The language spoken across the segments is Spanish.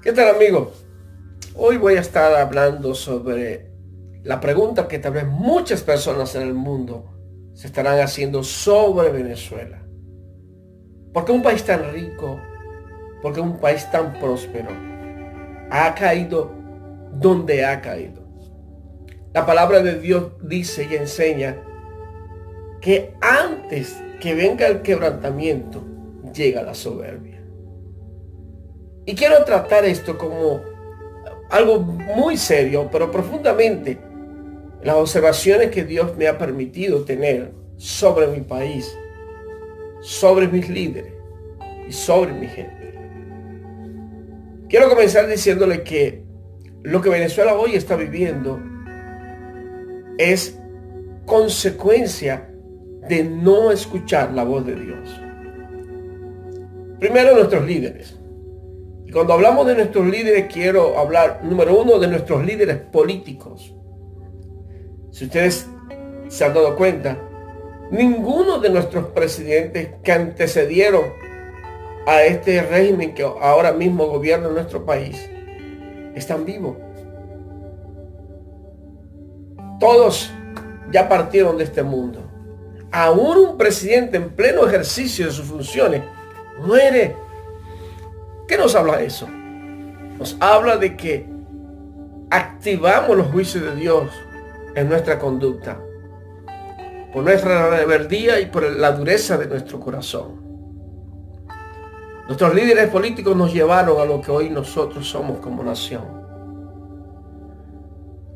¿Qué tal, amigo? Hoy voy a estar hablando sobre la pregunta que tal vez muchas personas en el mundo se estarán haciendo sobre Venezuela. ¿Por qué un país tan rico, por qué un país tan próspero ha caído donde ha caído? La palabra de Dios dice y enseña que antes que venga el quebrantamiento, llega la soberbia. Y quiero tratar esto como algo muy serio, pero profundamente, las observaciones que Dios me ha permitido tener sobre mi país, sobre mis líderes y sobre mi gente. Quiero comenzar diciéndole que lo que Venezuela hoy está viviendo es consecuencia de no escuchar la voz de Dios. Primero, nuestros líderes. Y cuando hablamos de nuestros líderes, quiero hablar, número uno, de nuestros líderes políticos. Si ustedes se han dado cuenta, ninguno de nuestros presidentes que antecedieron a este régimen que ahora mismo gobierna nuestro país están vivos. Todos ya partieron de este mundo. Aún un presidente en pleno ejercicio de sus funciones muere. ¿Qué nos habla eso? Nos habla de que activamos los juicios de Dios en nuestra conducta, por nuestra rebeldía y por la dureza de nuestro corazón. Nuestros líderes políticos nos llevaron a lo que hoy nosotros somos como nación.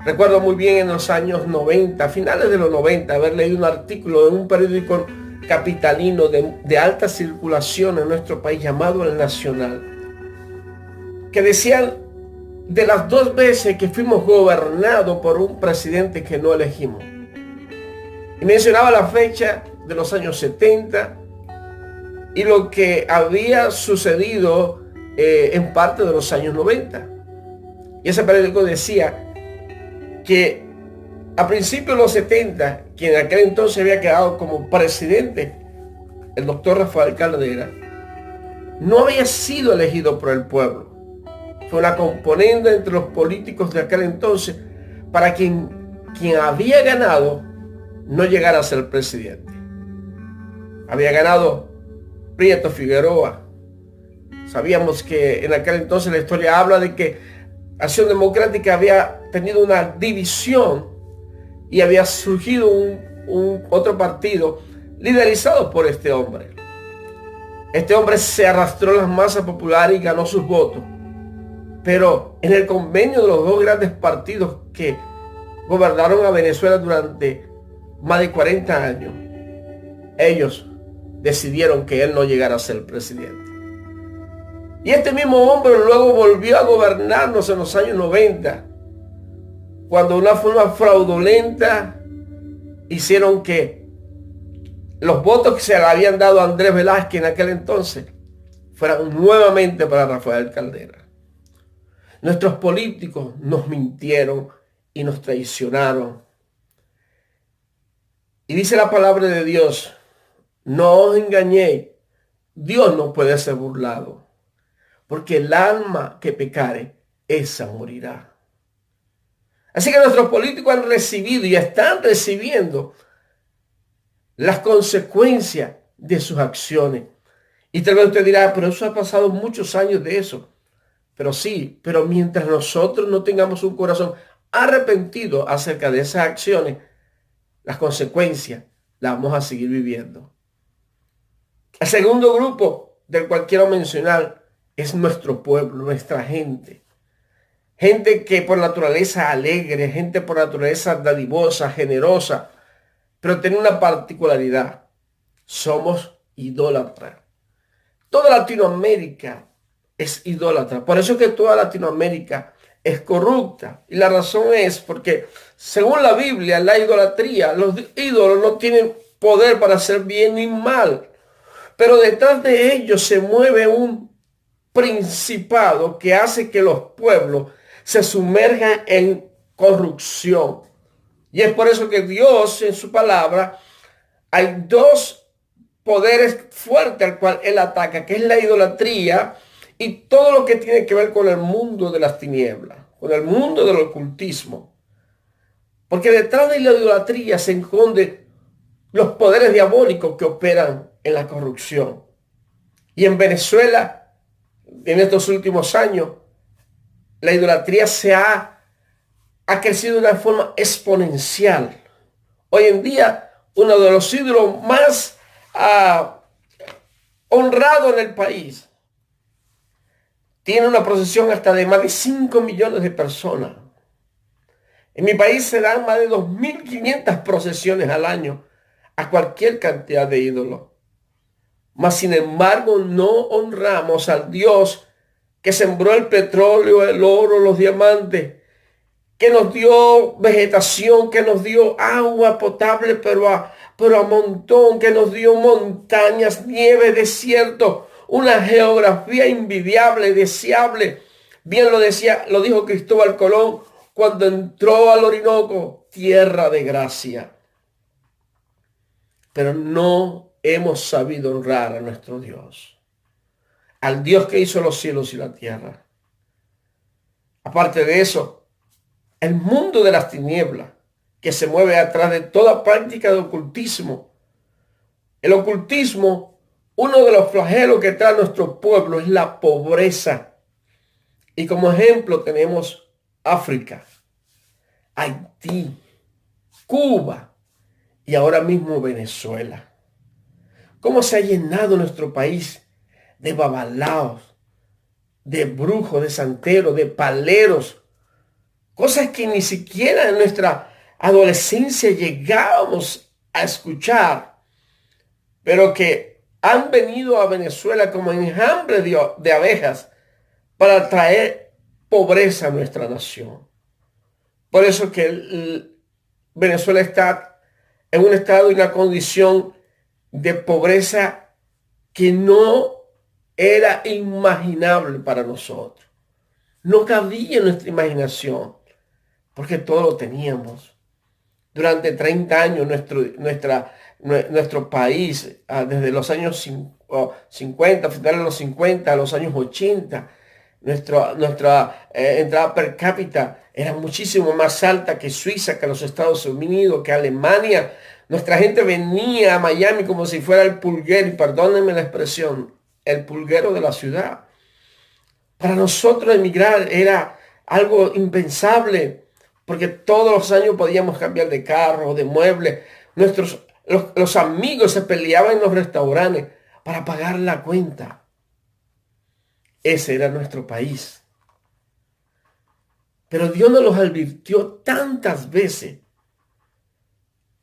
Recuerdo muy bien en los años 90, finales de los 90, haber leído un artículo en un periódico capitalino de alta circulación en nuestro país llamado El Nacional, que decían de las 2 veces que fuimos gobernados por un presidente que no elegimos. Y mencionaba la fecha de los años 70 y lo que había sucedido en parte de los años 90. Y ese periódico decía que a principios de los 70, quien en aquel entonces había quedado como presidente, el doctor Rafael Caldera, no había sido elegido por el pueblo. Fue una componente entre los políticos de aquel entonces para quien había ganado no llegara a ser presidente. Había ganado Prieto Figueroa. Sabíamos que en aquel entonces la historia habla de que Acción Democrática había tenido una división y había surgido otro partido liderizado por este hombre. Este hombre se arrastró a las masas populares y ganó sus votos. Pero en el convenio de los 2 grandes partidos que gobernaron a Venezuela durante más de 40 años, ellos decidieron que él no llegara a ser presidente. Y este mismo hombre luego volvió a gobernarnos en los años 90, cuando de una forma fraudulenta hicieron que los votos que se le habían dado a Andrés Velázquez en aquel entonces fueran nuevamente para Rafael Caldera. Nuestros políticos nos mintieron y nos traicionaron. Y dice la palabra de Dios, no os engañéis, Dios no puede ser burlado, porque el alma que pecare, esa morirá. Así que nuestros políticos han recibido y están recibiendo las consecuencias de sus acciones. Y tal vez usted dirá, pero eso ha pasado muchos años de eso. Pero sí, pero mientras nosotros no tengamos un corazón arrepentido acerca de esas acciones, las consecuencias las vamos a seguir viviendo. El segundo grupo del cual quiero mencionar es nuestro pueblo, nuestra gente. Gente que por naturaleza alegre, gente por naturaleza dadivosa, generosa, pero tiene una particularidad. Somos idólatras. Toda Latinoamérica es idólatra. Por eso es que toda Latinoamérica es corrupta. Y la razón es porque, según la Biblia, la idolatría, los ídolos no tienen poder para hacer bien ni mal. Pero detrás de ellos se mueve un principado que hace que los pueblos se sumerjan en corrupción. Y es por eso que Dios, en su palabra, hay 2 poderes fuertes al cual él ataca, que es la idolatría y todo lo que tiene que ver con el mundo de las tinieblas, con el mundo del ocultismo. Porque detrás de la idolatría se esconden los poderes diabólicos que operan en la corrupción. Y en Venezuela, en estos últimos años, la idolatría ha crecido de una forma exponencial. Hoy en día, uno de los ídolos más honrados en el país tiene una procesión hasta de más de 5 millones de personas. En mi país se dan más de 2.500 procesiones al año a cualquier cantidad de ídolos. Mas sin embargo no honramos al Dios que sembró el petróleo, el oro, los diamantes, que nos dio vegetación, que nos dio agua potable, pero a montón, que nos dio montañas, nieve, desierto, una geografía envidiable, deseable. Bien lo dijo Cristóbal Colón cuando entró al Orinoco, tierra de gracia. Pero no hemos sabido honrar a nuestro Dios, al Dios que hizo los cielos y la tierra. Aparte de eso, el mundo de las tinieblas, que se mueve atrás de toda práctica de ocultismo. El ocultismo, uno de los flagelos que trae nuestro pueblo es la pobreza. Y como ejemplo tenemos África, Haití, Cuba y ahora mismo Venezuela. ¿Cómo se ha llenado nuestro país de babalaos, de brujos, de santeros, de paleros? Cosas que ni siquiera en nuestra adolescencia llegábamos a escuchar, pero que han venido a Venezuela como enjambre de abejas para traer pobreza a nuestra nación. Por eso que Venezuela está en un estado y una condición de pobreza que no era imaginable para nosotros. No cabía en nuestra imaginación, porque todo lo teníamos. Durante 30 años nuestro país, desde los años 50, finales de los 50, a los años 80, nuestra entrada per cápita era muchísimo más alta que Suiza, que los Estados Unidos, que Alemania. Nuestra gente venía a Miami como si fuera el pulguero, y perdónenme la expresión, el pulguero de la ciudad. Para nosotros emigrar era algo impensable, porque todos los años podíamos cambiar de carro, de mueble. Los amigos se peleaban en los restaurantes para pagar la cuenta. Ese era nuestro país. Pero Dios nos los advirtió tantas veces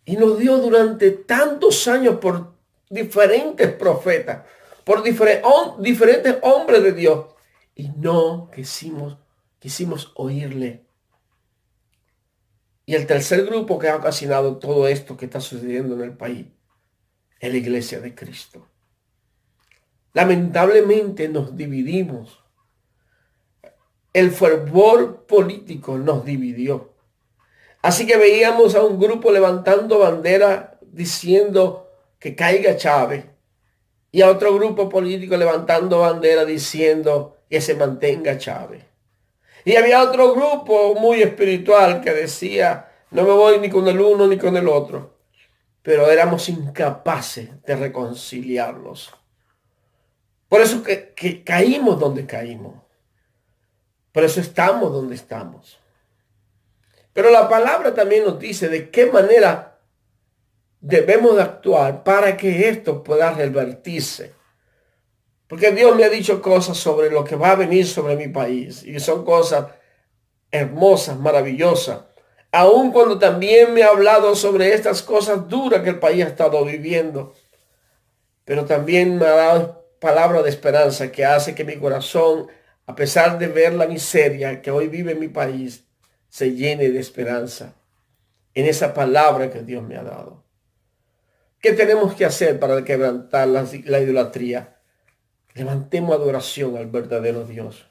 y nos dio durante tantos años por diferentes profetas, por diferentes hombres de Dios, y no quisimos oírle. Y el tercer grupo que ha ocasionado todo esto que está sucediendo en el país es la Iglesia de Cristo. Lamentablemente nos dividimos. El fervor político nos dividió. Así que veíamos a un grupo levantando bandera diciendo que caiga Chávez, y a otro grupo político levantando bandera diciendo que se mantenga Chávez. Y había otro grupo muy espiritual que decía, no me voy ni con el uno ni con el otro. Pero éramos incapaces de reconciliarlos. Por eso que caímos donde caímos. Por eso estamos donde estamos. Pero la palabra también nos dice de qué manera debemos de actuar para que esto pueda revertirse. Porque Dios me ha dicho cosas sobre lo que va a venir sobre mi país. Y son cosas hermosas, maravillosas. Aun cuando también me ha hablado sobre estas cosas duras que el país ha estado viviendo. Pero también me ha dado palabra de esperanza que hace que mi corazón, a pesar de ver la miseria que hoy vive en mi país, se llene de esperanza en esa palabra que Dios me ha dado. ¿Qué tenemos que hacer para quebrantar la idolatría? Levantemos adoración al verdadero Dios.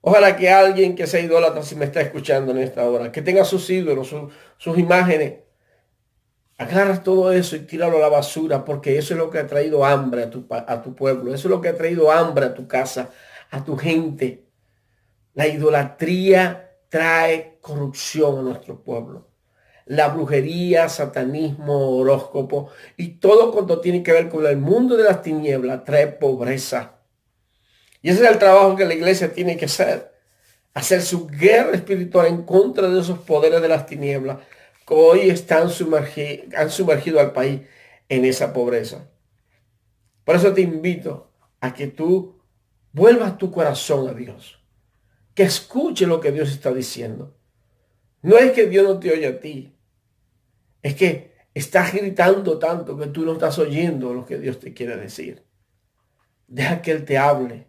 Ojalá que alguien que sea idólatra, si me está escuchando en esta hora, que tenga sus ídolos, sus imágenes, agarra todo eso y tíralo a la basura, porque eso es lo que ha traído hambre a tu pueblo. Eso es lo que ha traído hambre a tu casa, a tu gente. La idolatría trae corrupción a nuestro pueblo. La brujería, satanismo, horóscopo y todo cuanto tiene que ver con el mundo de las tinieblas trae pobreza. Y ese es el trabajo que la iglesia tiene que hacer. Hacer su guerra espiritual en contra de esos poderes de las tinieblas que hoy han sumergido al país en esa pobreza. Por eso te invito a que tú vuelvas tu corazón a Dios. Que escuche lo que Dios está diciendo. No es que Dios no te oye a ti. Es que estás gritando tanto que tú no estás oyendo lo que Dios te quiere decir. Deja que Él te hable,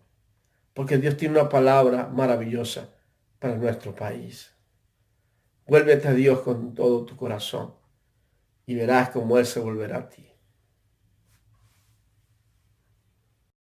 porque Dios tiene una palabra maravillosa para nuestro país. Vuélvete a Dios con todo tu corazón y verás cómo Él se volverá a ti.